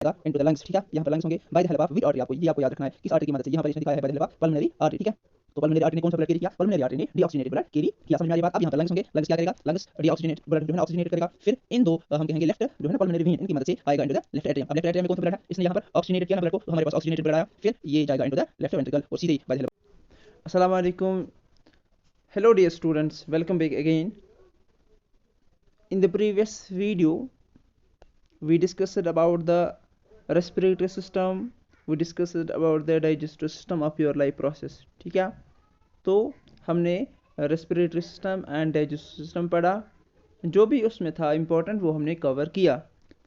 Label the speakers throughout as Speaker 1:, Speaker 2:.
Speaker 1: Into the lungs, ठीक है। यहाँ पर लंग्स होंगे bye the help of which artery, आपको ये आपको याद रखना है किस आर्टरी की मदद से। यहाँ पर इसने दिखाया है bye the help of pulmonary artery, ठीक है। तो पल्मोनरी आर्टरी ने कौन सा ब्लड कैरी किया? पल्मोनरी आर्टरी ने डीऑक्सीजनेटेड ब्लड कैरी किया। समझ में आ रही बात? अब यहाँ पर लंग्स होंगे, लंग्स क्या करेगा? लंग्स डीऑक्सीजनेट ब्लड जो है ना ऑक्सीजनेट करेगा। फिर इन दो हम कहेंगे लेफ्ट जो है ना पल्मोनरी वेन, इनकी मदद से आएगा इनटू द लेफ्ट एट्रियम। अब लेफ्ट एट्रियम में कौन सा ब्लड है? इसने यहाँ पर ऑक्सीजनेटेड किया ना ब्लड को, तो हमारे पास ऑक्सीजनेटेड ब्लड आया। फिर ये जाएगा इनटू द लेफ्ट वेंट्रिकल और सीधे bye the help.
Speaker 2: Assalamu alaikum. Hello dear students, welcome back again. In the previous video we discussed about the respiratory system, we discussed about the digestive system of your life process, ठीक है। तो हमने respiratory system and digestive system पढ़ा, जो भी उसमें था important वो हमने cover किया।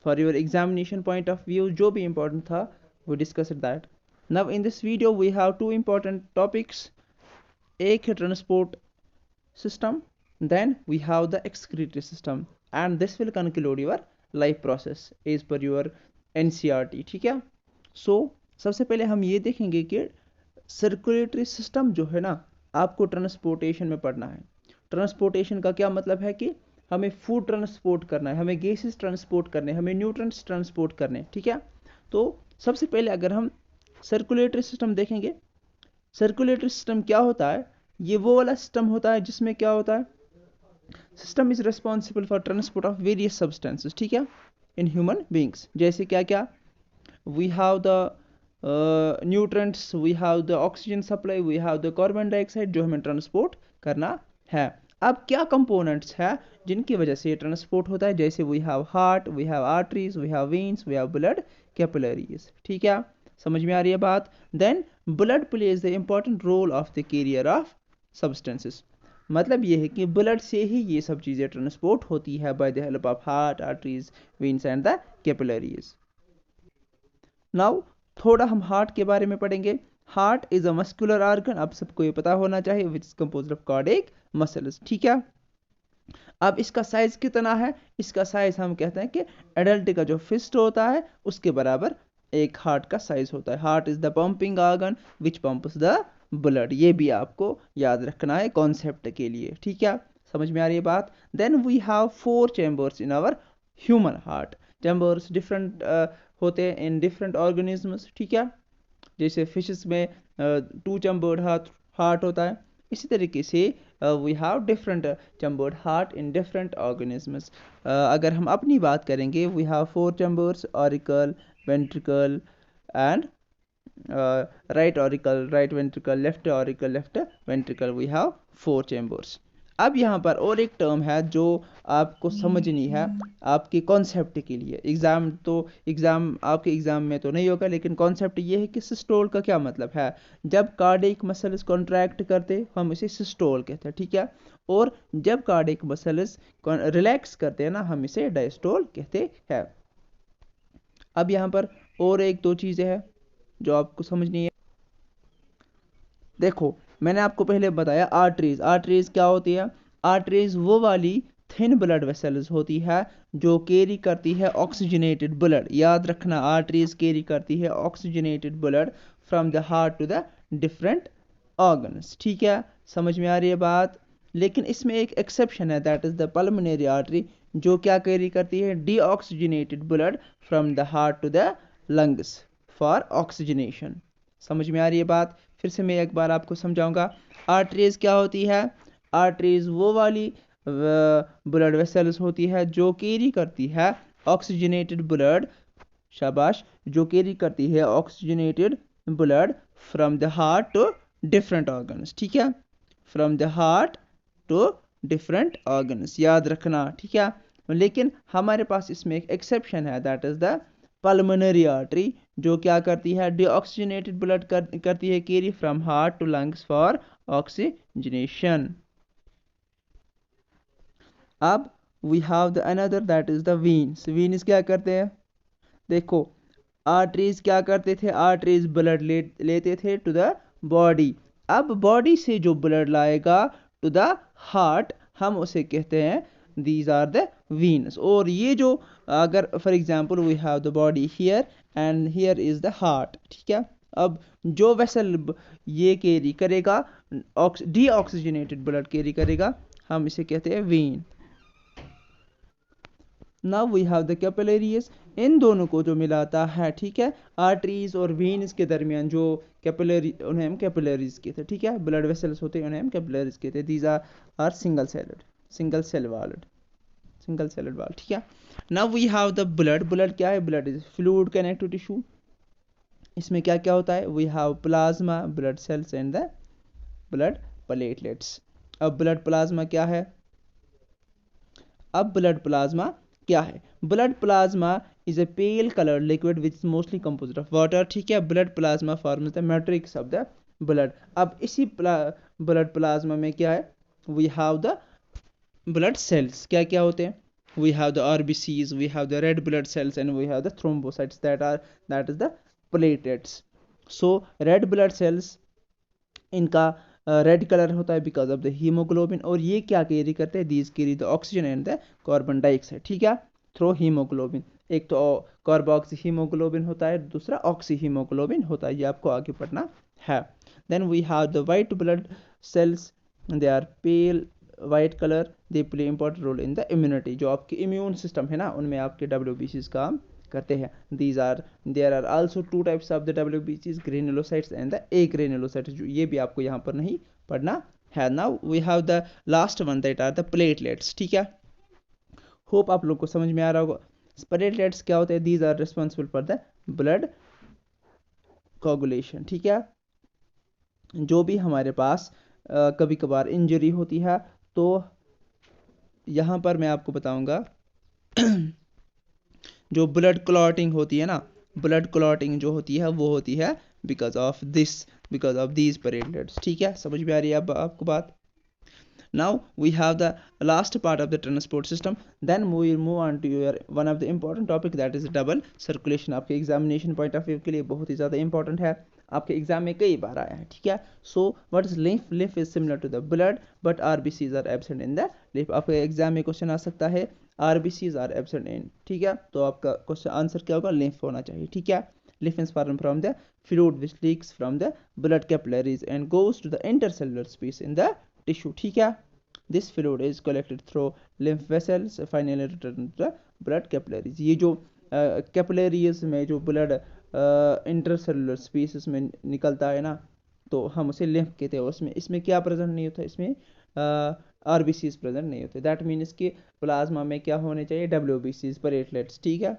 Speaker 2: For your examination point of view जो भी important था we discussed that. Now in this video we have two important topics. एक है transport system, then we have the excretory system, and this will conclude your life process as per your NCERT, ठीक है। सो सबसे पहले हम ये देखेंगे कि सर्कुलेटरी सिस्टम जो है ना आपको ट्रांसपोर्टेशन में पढ़ना है। ट्रांसपोर्टेशन का क्या मतलब है कि हमें फूड ट्रांसपोर्ट करना है, हमें गैसेस ट्रांसपोर्ट करने, हमें न्यूट्रिएंट्स ट्रांसपोर्ट करने, ठीक है। तो सबसे पहले अगर हम सर्कुलेटरी सिस्टम देखेंगे, सर्कुलेटरी सिस्टम क्या होता है? ये वो वाला सिस्टम होता है जिसमें क्या होता है, system is responsible for transport of various substances, ठीक है, इन ह्यूमन बींग्स। जैसे क्या क्या, we have the nutrients, we have the oxygen supply, we have the carbon dioxide जो हमें ट्रांसपोर्ट करना है। अब क्या कंपोनेंट्स है जिनकी वजह से ये ट्रांसपोर्ट होता है? जैसे we have heart, we have arteries, we have veins, we have blood capillaries, ठीक है। समझ में आ रही है बात? Then blood plays the important role of the carrier of substances. मतलब ये है कि ब्लड से ही ये सब चीज़ें ट्रांसपोर्ट होती है bye the help of heart, arteries, veins and the capillaries. Now थोड़ा हम हार्ट के बारे में पढ़ेंगे। Heart is a muscular organ, अब सबको ये पता होना चाहिए, which is composed of cardiac muscles, ठीक है। अब इसका साइज कितना है? इसका साइज हम कहते हैं कि एडल्ट का जो फिस्ट होता है उसके बराबर एक हार्ट का साइज होता है। Heart is the pumping organ which pumps the blood, ये भी आपको याद रखना है कॉन्सेप्ट के लिए, ठीक है। समझ में आ रही है बात? Then we have 4 chambers in our human heart. Chambers different होते हैं इन डिफरेंट ऑर्गेनिजम्स, ठीक है। जैसे फिशेस में 2 चैम्बर्ड हार्ट होता है, इसी तरीके से we have different chambered heart in different organisms. अगर हम अपनी बात करेंगे, we have 4 chambers, auricle, ventricle and right auricle, right ventricle, left auricle, left ventricle, we have 4 chambers. अब यहाँ पर और एक टर्म है जो आपको समझनी है आपके कॉन्सेप्ट के लिए। एग्जाम आपके एग्जाम में तो नहीं होगा, लेकिन कॉन्सेप्ट ये है कि सिस्टोल का क्या मतलब है। जब कार्डियक मसल्स कॉन्ट्रैक्ट करते हम इसे सिस्टोल कहते हैं, ठीक है। और जब कार्डियक मसल्स रिलैक्स करते हैं ना, हम इसे डायस्टोल कहते हैं। अब यहाँ पर और एक दो चीज़ें हैं जो आपको समझनी है। देखो मैंने आपको पहले बताया आर्टरीज, आर्टरीज क्या होती है? आर्टरीज वो वाली थिन ब्लड वेसल्स होती है जो कैरी करती है ऑक्सीजनेटेड ब्लड। याद रखना, आर्टरीज कैरी करती है oxygenated blood from the heart to the different organs, ठीक है। समझ में आ रही है बात? लेकिन इसमें एक एक्सेप्शन है, that is the pulmonary artery, जो क्या कैरी करती है deoxygenated blood from the heart to the lungs for oxygenation. समझ में आ रही है बात? फिर से मैं एक बार आपको समझाऊंगा। आर्टरीज क्या होती है? आर्टरीज वो वाली ब्लड वेसल्स होती है जो कैरी करती है ऑक्सीजनेटेड ब्लड, शाबाश, जो कैरी करती है oxygenated blood from the heart to different organs, ठीक है। From the heart to different organs, याद रखना, ठीक है। लेकिन हमारे पास इसमें एक एक्सेप्शन है, that is the pulmonary artery, जो क्या करती है डीऑक्सीजनेटेड ब्लड करती है carry from heart to lungs for oxygenation. अब we have the another, that is the veins. Veins क्या करते हैं? देखो आर्टरीज क्या करते थे? आर्टरीज ब्लड लेते थे टू द बॉडी। अब बॉडी से जो ब्लड लाएगा टू द हार्ट हम उसे कहते हैं दीज आर द वीन्स। और ये जो अगर for example we have the body here and here is the heart, ठीक है। अब जो वेसल ये कैरी करेगा डीऑक्सीजनेटेड ब्लड कैरी करेगा, हम इसे कहते हैं vein. Now we have the capillaries, इन दोनों को जो मिलाता है, ठीक है, आर्टरीज और वेन्स के दरमियान जो कैपिलरी, उन्हें हम कैपिलरीज कहते हैं, ठीक है, ब्लड वेसल्स होते हैं, उन्हें हम कैपिलरीज कहते हैं। These are single cell wall, ठीक है। Now we have the blood, blood क्या है, blood is fluid connect to tissue. इसमें क्या क्या होता है, we have plasma, blood cells and the blood platelets. अब ब्लड प्लाज्मा क्या है, blood plasma is a pale coloured liquid which is mostly composed of water, ठीक है। Blood plasma forms the matrix of the blood. अब इसी blood plasma में क्या है, we have the blood cells, क्या क्या होते हैं, we have the RBCs, we have the red blood cells, and we have the thrombocytes, that is the platelets. So red blood cells, इनका रेड कलर होता है बिकॉज ऑफ द हीमोग्लोबिन, और ये क्या कैरी करते हैं, these carry the oxygen and the carbon dioxide, ठीक है, थ्रू हीमोग्लोबिन। एक तो कार्बोक्सी हीमोग्लोबिन होता है, दूसरा ऑक्सी हीमोग्लोबिन होता है, ये आपको आगे पढ़ना है। Then we have the white blood cells, they are pale white colour, they play important role in the immunity. जो आपके इम्यून सिस्टम है ना, उनमें आपके WBCs काम करते हैं। There are also two types of the WBCs, granulocytes and the agranulocytes, ये भी आपको यहाँ पर नहीं पढ़ना है। Now we have the last one, that are the platelets, ठीक है। होप आप लोग को समझ में आ रहा होगा। प्लेटलेट्स क्या होते हैं, these are responsible for the blood coagulation, ठीक है। जो भी हमारे पास कभी कभार इंजरी होती है, तो यहाँ पर मैं आपको बताऊंगा जो ब्लड क्लॉटिंग होती है ना, ब्लड क्लॉटिंग जो होती है वो होती है बिकॉज ऑफ दीज प्लेटलेट्स, ठीक है। समझ में आ रही है अब आपको बात। Now we have the last part of the transport system, then we will move on to your one of the important topic, that is double circulation। आपके एग्जामिनेशन पॉइंट ऑफ व्यू के लिए बहुत ही ज़्यादा इंपॉर्टेंट है, आपके exam में कई बार आया है, ठीक है। So what is lymph, lymph is similar to the blood but RBCs are absent in the lymph. आपके एग्जाम में क्वेश्चन आ सकता है RBCs आर एब्सेंट इन, ठीक है, तो आपका क्वेश्चन आंसर क्या होगा, लिम्फ होना चाहिए, ठीक है। Lymph is formed from the fluid which leaks from the blood capillaries and goes to the intercellular space in the tissue, ठीक है। This fluid is collected through lymph vessels, finally return to the blood capillaries। ये जो capillaries में जो blood intercellular spaces में निकलता है ना, तो हम उसे लिम्फ कहते हैं। इसमें क्या प्रेजेंट नहीं होता, इसमें RBCs प्रेजेंट नहीं होते। दैट मीन्स कि प्लाज्मा में क्या होने चाहिए, WBCs, प्लेटलेट्स, ठीक है।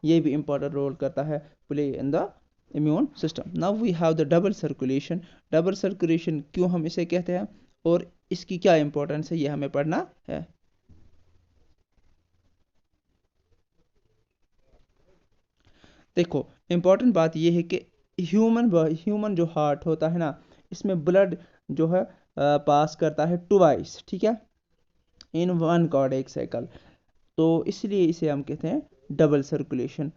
Speaker 2: ये भी इंपॉर्टेंट रोल करता है, play in the immune system. Now we have the double circulation. Double circulation क्यों हम इसे कहते हैं और इसकी क्या इंपॉर्टेंस है, ये हमें पढ़ना है। देखो इंपॉर्टेंट बात ये है कि ह्यूमन जो हार्ट होता है ना, इसमें ब्लड जो है पास करता है ट्वाइस, ठीक है, इन वन कार्डियक साइकिल। तो इसलिए इसे हम कहते हैं डबल सर्कुलेशन।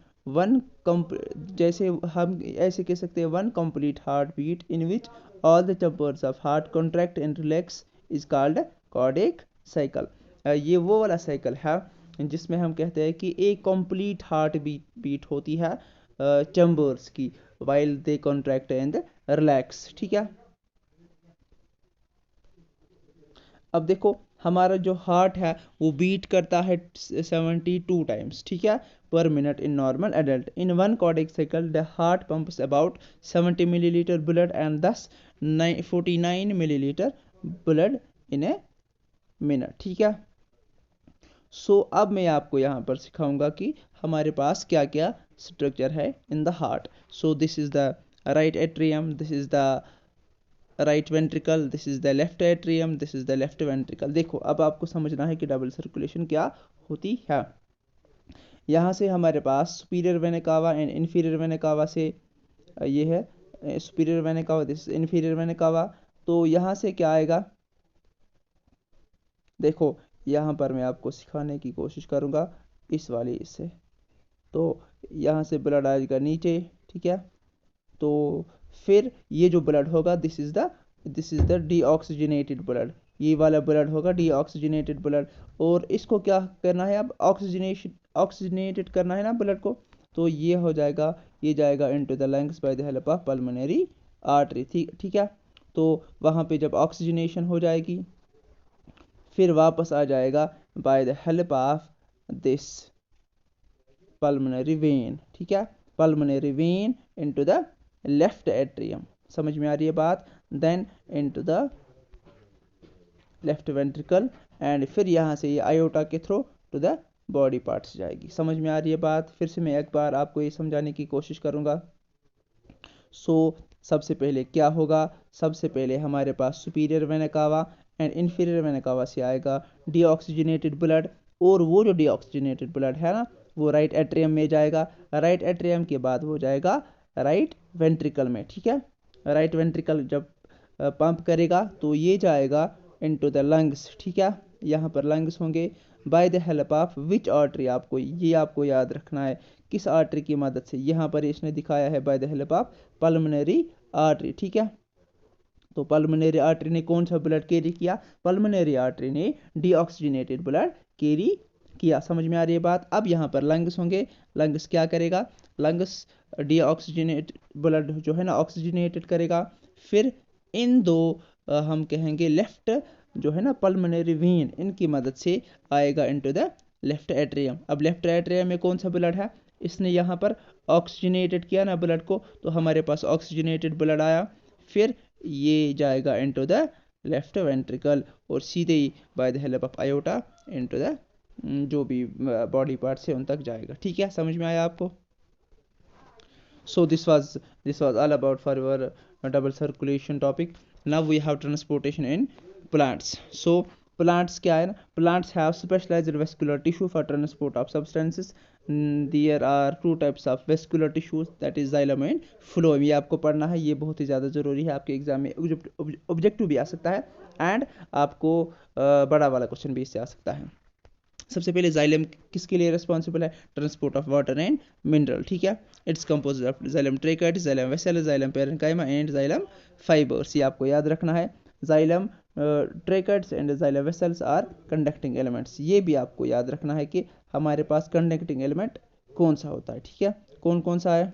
Speaker 2: जैसे हम ऐसे कह सकते हैं, one complete heart beat in which all the chambers of heart contract and relax is called cardiac cycle. ये वो वाला साइकिल है जिसमें हम कहते हैं कि एक कंप्लीट हार्ट बीट होती है चैम्बर्स की, while they contract and relax, ठीक है। अब देखो हमारा जो हार्ट है वो बीट करता है 72 टाइम्स, ठीक है, पर minute in normal adult. In one cardiac cycle the heart pumps about 70 millilitre blood and thus 49 millilitre blood in a minute, ठीक है। सो अब मैं आपको यहाँ पर सिखाऊंगा कि हमारे पास क्या क्या स्ट्रक्चर है in the heart. So this is the right atrium, this is the right ventricle, this is the left atrium, this is the left ventricle. देखो अब आपको समझना है कि डबल सर्कुलेशन क्या होती है। यहाँ से हमारे पास superior vena cava and inferior vena cava से ये है superior vena cava, this is inferior vena cava. तो यहाँ से क्या आएगा, देखो यहाँ पर मैं आपको सिखाने की कोशिश करूँगा इस वाली इससे। तो यहाँ से ब्लड आएगा नीचे, ठीक है। तो फिर ये जो ब्लड होगा this is the deoxygenated blood, ये वाला ब्लड होगा डीऑक्सीजनेटेड ब्लड। और इसको क्या करना है, अब ऑक्सीजनेटेड करना है ना ब्लड को, तो ये हो जाएगा, ये जाएगा into the lungs bye the help of pulmonary artery, ठीक है। तो वहाँ पे जब ऑक्सीजनेशन हो जाएगी फिर वापस आ जाएगा by the help of this pulmonary vein, ठीक है, pulmonary vein into the left atrium, समझ में आ रही है बात, then into the left ventricle and फिर यहाँ से ये आयोटा के through to the body parts जाएगी, समझ में आ रही है बात। फिर से मैं एक बार आपको ये समझाने की कोशिश करूँगा। सबसे पहले क्या होगा, सबसे पहले हमारे पास superior vena cava and inferior vena cava से आएगा डीऑक्सीजनेटेड ब्लड, और वो जो डीऑक्सीजनेटेड ब्लड है ना वो राइट एट्रियम में जाएगा, राइट एट्रियम के बाद वो जाएगा राइट वेंट्रिकल में, ठीक है। राइट वेंट्रिकल जब पंप करेगा तो ये जाएगा इनटू द लंग्स, ठीक है, यहाँ पर लंग्स होंगे। Bye the help of which artery, आपको याद रखना है किस आर्टरी की मदद से, यहाँ पर इसने दिखाया है bye the help of pulmonary artery, ठीक है। तो पल्मोनरी आर्टरी ने कौन सा ब्लड कैरी किया, पल्मोनरी आर्टरी ने डीऑक्सीजनेटेड ब्लड कैरी किया, समझ में आ रही है बात। अब यहाँ पर लंग्स होंगे, लंग्स क्या करेगा, लंग्स डीऑक्सीजनेट ब्लड जो है ना ऑक्सीजनेटेड करेगा, फिर इन दो हम कहेंगे लेफ्ट जो है ना पल्मोनरी वेन, इनकी मदद से आएगा इनटू द लेफ्ट एट्रियम। अब लेफ्ट एट्रियम में कौन सा ब्लड है, इसने यहाँ पर ऑक्सीजनेटेड किया ना ब्लड को, तो हमारे पास ऑक्सीजनेटेड ब्लड आया, फिर ये जाएगा इनटू द लेफ्ट वेंट्रिकल और सीधे ही by the help of aorta into the जो भी बॉडी पार्ट्स है उन तक जाएगा, ठीक है, समझ में आया आपको। So this was all about for your double circulation topic. Now we have transportation in plants. So plants क्या है ना, plants have specialized vascular tissue for transport of substances. There are two types of vascular tissues, that is xylem and phloem. ये आपको पढ़ना है, ये बहुत ही ज़्यादा ज़रूरी है, आपके एग्जाम में ऑब्जेक्टिव भी आ सकता है एंड आपको बड़ा वाला क्वेश्चन भी इससे आ सकता है। सबसे पहले जाइलम किसके लिए रिस्पॉन्सिबल है, transport of water and mineral, ठीक है। It's compose of xylem tracheid, xylem vessel, xylem parenchyma and xylem fibres, ये आपको याद रखना है। Xylem tracheids and xylem vessels are conducting elements, ये भी आपको याद रखना है कि हमारे पास कंडक्टिंग एलिमेंट कौन सा होता है, ठीक है, कौन कौन सा है,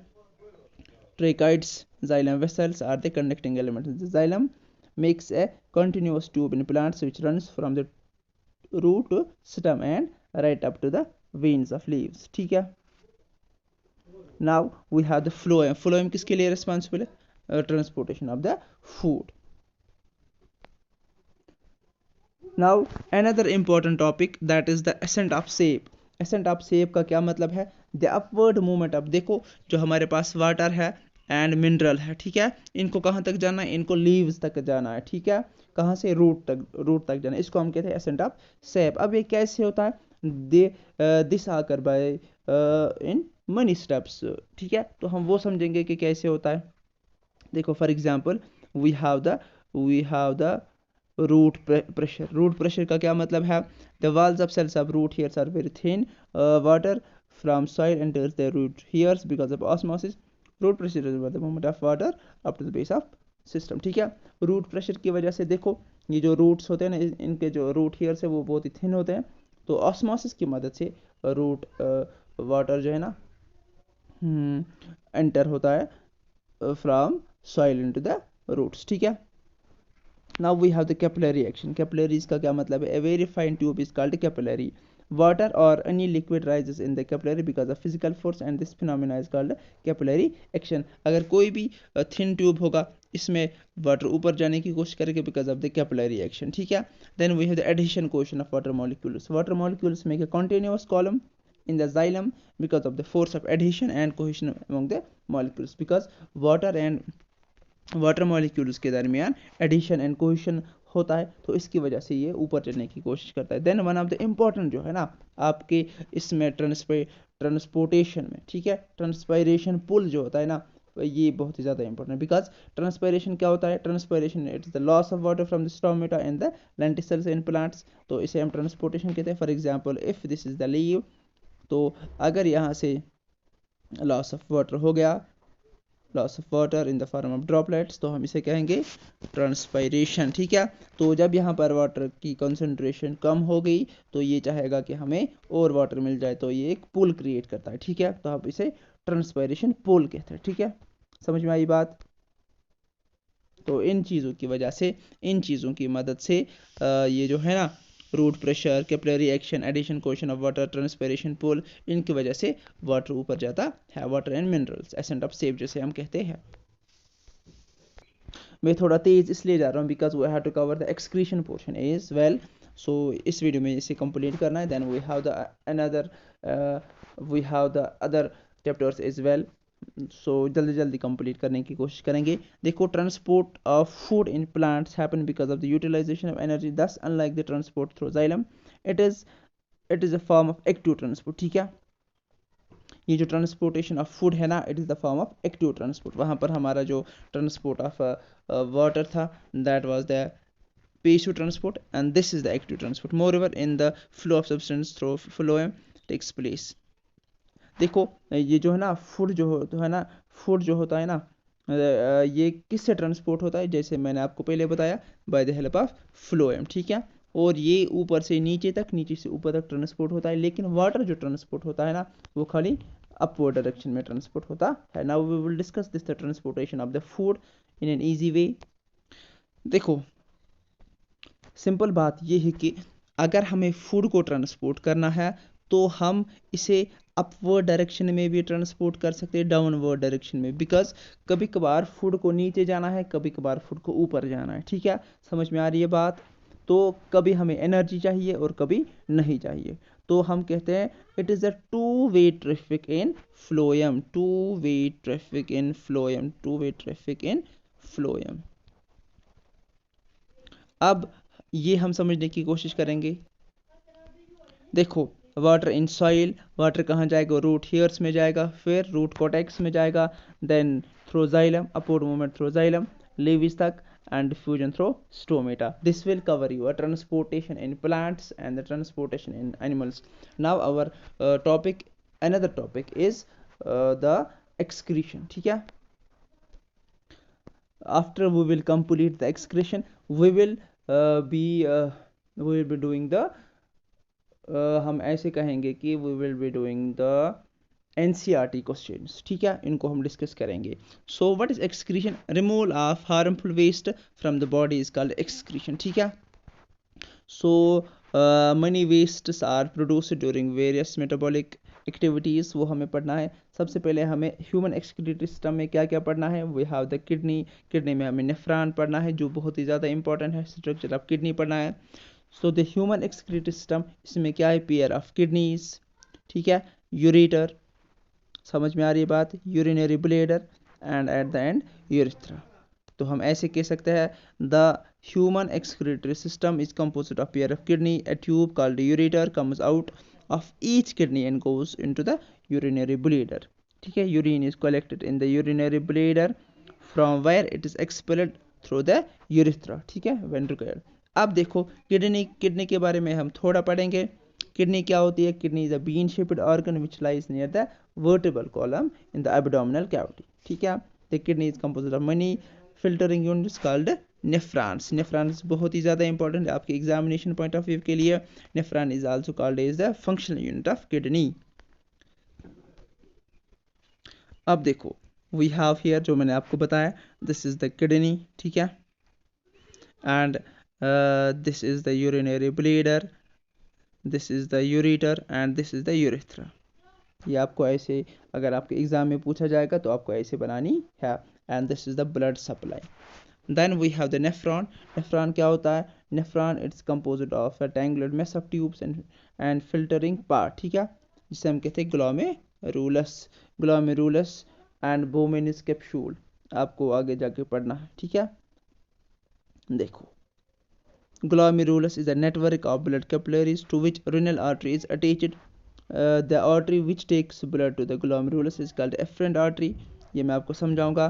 Speaker 2: tracheids, xylem vessels are the conducting elements. Xylem makes a continuous tube in plants which runs from the root to stem and right up to the veins of leaves, ठीक है। Now we have the phloem. Phloem किसके लिए responsible है, transportation of the food. Now another important topic, that is the ascent of shape. ascent of shape का क्या मतलब है, the upward movement of, देखो जो हमारे पास वाटर है एंड मिनरल है, ठीक है, इनको कहाँ तक जाना है, इनको लीव्स तक जाना है, ठीक है, कहाँ से, रूट तक जाना है, इसको हम कहते हैं एसेंट ऑफ शेप। अब ये कैसे होता है, दिस आकर बाय इन मनी स्टेप्स, ठीक है, तो हम वो समझेंगे कि कैसे होता है। देखो for example we have the root pressure. Root pressure का क्या मतलब है, the walls of cells of root hairs are very thin, water from soil enters the root hairs because of osmosis, root pressure is the movement of water up to the base of system, ठीक है। Root pressure की वजह से देखो ये जो roots होते हैं ना, इनके जो रूट हेयर्स है वो बहुत ही थिन होते हैं, तो ऑस्मोसिस की मदद से रूट वाटर जो है ना एंटर होता है from soil into the roots, ठीक है। Now we have the capillary action. Capillaries का क्या मतलब है, a very fine tube is called capillary, water or any liquid rises in the capillary because of physical force and this phenomena is called capillary action. अगर कोई भी thin tube होगा इसमें water ऊपर जाने की कोशिश करेगा because of the capillary action, ठीक है। Then we have the adhesion coefficient of water molecules. Water molecules make a continuous column in the xylem because of the force of adhesion and cohesion among the molecules, because water and water molecules के दरमियान addition and cohesion होता है, तो इसकी वजह से ये ऊपर चढ़ने की कोशिश करता है। Then one of the important जो है ना आपके इसमें ट्रांसपोर्टेशन में, ठीक है, ट्रांसपायरेशन पुल जो होता है ना, ये बहुत ही ज़्यादा इंपॉर्टेंट है, बिकॉज ट्रांसपायरेशन क्या होता है, transpiration it's the loss of water from the stomata and the lenticels in plants, तो इसे हम ट्रांसपोर्टेशन कहते हैं। For example if this is the leave, तो अगर यहाँ से लॉस ऑफ वाटर हो गया, loss of water in the form of droplets, तो हम इसे कहेंगे ट्रांसपायरेशन, ठीक है। तो जब यहाँ पर वाटर की कंसंट्रेशन कम हो गई तो ये चाहेगा कि हमें और वाटर मिल जाए, तो ये एक पूल क्रिएट करता है, ठीक है, तो आप इसे ट्रांसपायरेशन पूल कहते हैं, ठीक है, समझ में आई बात। तो इन चीज़ों की वजह से, इन चीज़ों की मदद से ये जो है ना root pressure, capillary action, addition coefficient of water, transpiration pull, इनकी वजह से वाटर ऊपर जाता है। Water and minerals, ascent of sap जिसे हम कहते हैं। मैं थोड़ा तेज इसलिए जा रहा हूँ because we have to cover the excretion portion as well. So इस वीडियो में इसे कंप्लीट करना है, then we have the other chapters as well. So जल्दी जल्दी कंप्लीट करने की कोशिश करेंगे। देखो, transport of food in plants happen because of the utilisation of energy, thus unlike the transport through xylem it is a form of active transport. ठीक है, ये जो ट्रांसपोर्टेशन ऑफ फूड है ना, it is the form of active transport. वहाँ पर हमारा जो ट्रांसपोर्ट ऑफ वाटर था, that was the passive transport, and this is the active transport. Moreover, in the flow of substance through phloem takes place. देखो, ये जो है ना फूड जो होता है ना, ये किससे ट्रांसपोर्ट होता है? जैसे मैंने आपको पहले बताया, bye the help of phloem. ठीक है, और ये ऊपर से नीचे तक, नीचे से ऊपर तक ट्रांसपोर्ट होता है। लेकिन वाटर जो ट्रांसपोर्ट होता है ना, वो खाली अपवर्ड डायरेक्शन में ट्रांसपोर्ट होता है। Now we will discuss this the transportation of the food in an easy way. देखो, सिंपल बात ये है कि अगर हमें फूड को ट्रांसपोर्ट करना है तो हम इसे अपवर्ड डायरेक्शन में भी ट्रांसपोर्ट कर सकते हैं, डाउनवर्ड डायरेक्शन में, बिकॉज कभी कभार फूड को नीचे जाना है, कभी कभार फूड को ऊपर जाना है। ठीक है, समझ में आ रही है बात? तो कभी हमें एनर्जी चाहिए और कभी नहीं चाहिए, तो हम कहते हैं it is a two way traffic in phloem, two way traffic in phloem, two way traffic in phloem. अब ये हम समझने की कोशिश करेंगे। देखो, वाटर इन सॉइल, वाटर कहाँ जाएगा? रूट हेयर्स में जाएगा, फिर रूट कॉर्टेक्स में जाएगा, then through xylem, upward movement through xylem, leaves तक, and diffusion through stomata. This will cover your transportation in plants and the transportation in animals. Now our another topic is the excretion. ठीक है, after we will complete the excretion, we will be doing the हम ऐसे कहेंगे कि we will be doing the NCERT questions। ठीक है, इनको हम डिस्कस करेंगे। So what is excretion? Removal of harmful waste from the body is called excretion। ठीक है, so many wastes are produced during various metabolic activities, वो हमें पढ़ना है। सबसे पहले हमें ह्यूमन एक्सक्रीटरी सिस्टम में क्या क्या पढ़ना है? वी हैव द किडनी में हमें नेफ्रॉन पढ़ना है, जो बहुत ही ज़्यादा इंपॉर्टेंट है। स्ट्रक्चर ऑफ किडनी पढ़ना है। So the human excretory system, इसमें क्या है? Pair of kidneys. ठीक है, यूरेटर, समझ में आ रही है बात? Urinary bladder and at the end urethra. तो हम ऐसे कह सकते हैं the human excretory system is composed of pair of kidney, a tube called the ureter comes out of each kidney and goes into the urinary bladder। ठीक है, urine is collected in the urinary bladder from where it is expelled through the urethra। ठीक है, when required। अब देखो, kidney के बारे में हम थोड़ा पढ़ेंगे। किडनी क्या होती है? Kidney is a bean shaped organ which lies near the vertebral column in the abdominal cavity. ठीक है, the kidney is composed of money filtering units called nephrons. Nephrons बहुत ही ज़्यादा इंपॉर्टेंट है आपके एग्जामिनेशन पॉइंट ऑफ व्यू के लिए। Nephron is also called as the functional unit of kidney. अब देखो, वी हैव हियर, जो मैंने आपको बताया, दिस इज द किडनी। ठीक है, and this is the urinary bladder, this is the ureter and this is the urethra. ये आपको ऐसे, अगर आपके एग्जाम में पूछा जाएगा तो आपको ऐसे बनानी है। And this is the blood supply. Then we have the nephron. Nephron क्या होता है? Nephron it's composed of rectangular mass of tubes and filtering part. ठीक है, जिसे हम कहते हैं ग्लोमेरुलस एंड बोमेनिस कैप्सूल। आपको आगे जाके पढ़ना है। ठीक है, देखो, glomerulus is a network of blood capillaries to which renal artery is attached। the artery which takes blood to the glomerulus is called efferent artery। ये मैं आपको समझाऊंगा।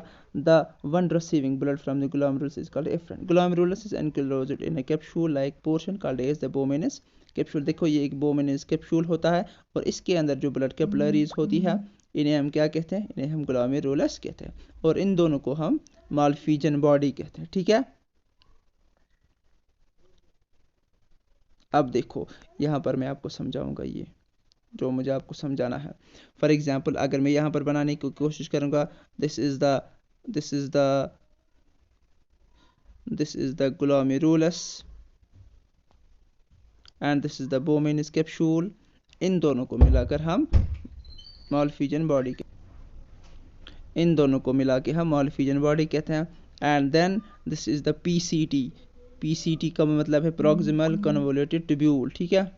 Speaker 2: the one receiving blood from the glomerulus is called efferent। glomerulus is enclosed in a capsule like portion called as the Bowman's capsule। देखो, ये एक Bowman's capsule होता है और इसके अंदर जो blood capillaries होती है, इन्हें हम क्या कहते हैं? इन्हें हम glomerulus कहते हैं, और इन दोनों को हम Malpighian body कहते हैं। ठीक है, अब देखो, यहाँ पर मैं आपको समझाऊंगा ये जो मुझे आपको समझाना है। फॉर एग्जांपल, अगर मैं यहाँ पर बनाने की कोशिश करूँगा, this is the glomerulus and this is the Bowman's capsule. इन दोनों को मिलाकर हम मॉलफिजन बॉडी कहते हैं। And then this is the PCT. PCT का मतलब है प्रॉक्सिमल कन्वोल्यूटेड ट्यूब्यूल, ठीक है।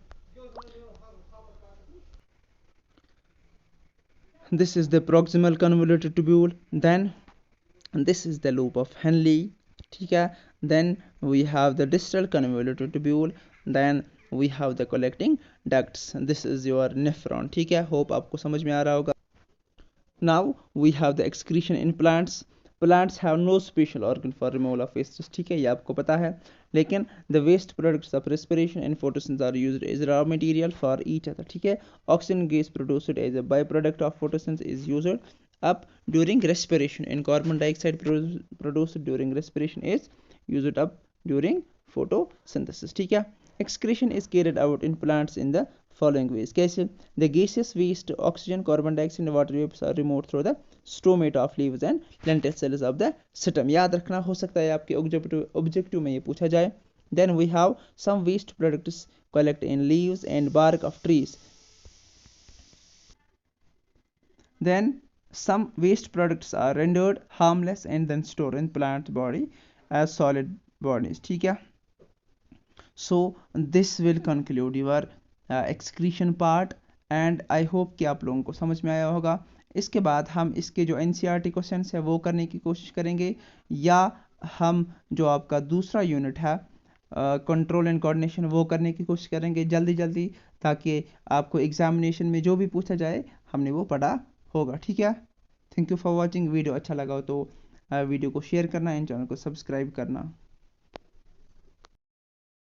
Speaker 2: This is the proximal convoluted tubule. Then this is the loop of Henle, ठीक है। Then we have the distal convoluted tubule. Then we have the collecting ducts. This is your nephron, ठीक है। Hope आपको समझ में आ रहा होगा। Now we have the excretion in plants. Plants have no special organ for removal of wastage, ठीक है, ये आपको पता है। लेकिन the waste products of respiration and photosynthesis are used as raw material for each other, ठीक है। Oxygen gas produced as a by product of photosynthesis is used up during respiration, and carbon dioxide produced during respiration is used up during photosynthesis, ठीक है। excretion is carried out in plants in the following ways। कैसे? the gaseous waste oxygen, carbon dioxide and water vapors are removed through the stomata of leaves and lentil cells of the stem। याद रखना, हो सकता है आपके objective में ये पूछा जाए। then we have some waste products collect in leaves and bark of trees। then some waste products are rendered harmless and then stored in plant body as solid bodies, ठीक है। so this will conclude your excretion part and I hope कि आप लोगों को समझ में आया होगा। इसके बाद हम इसके जो NCERT क्वेश्चंस है वो करने की कोशिश करेंगे, या हम जो आपका दूसरा यूनिट है कंट्रोल एंड कोऑर्डिनेशन वो करने की कोशिश करेंगे जल्दी, ताकि आपको एग्जामिनेशन में जो भी पूछा जाए हमने वो पढ़ा होगा, ठीक है। Thank you for watching. Video अच्छा लगा हो तो वीडियो को शेयर करना एंड चैनल को सब्सक्राइब करना।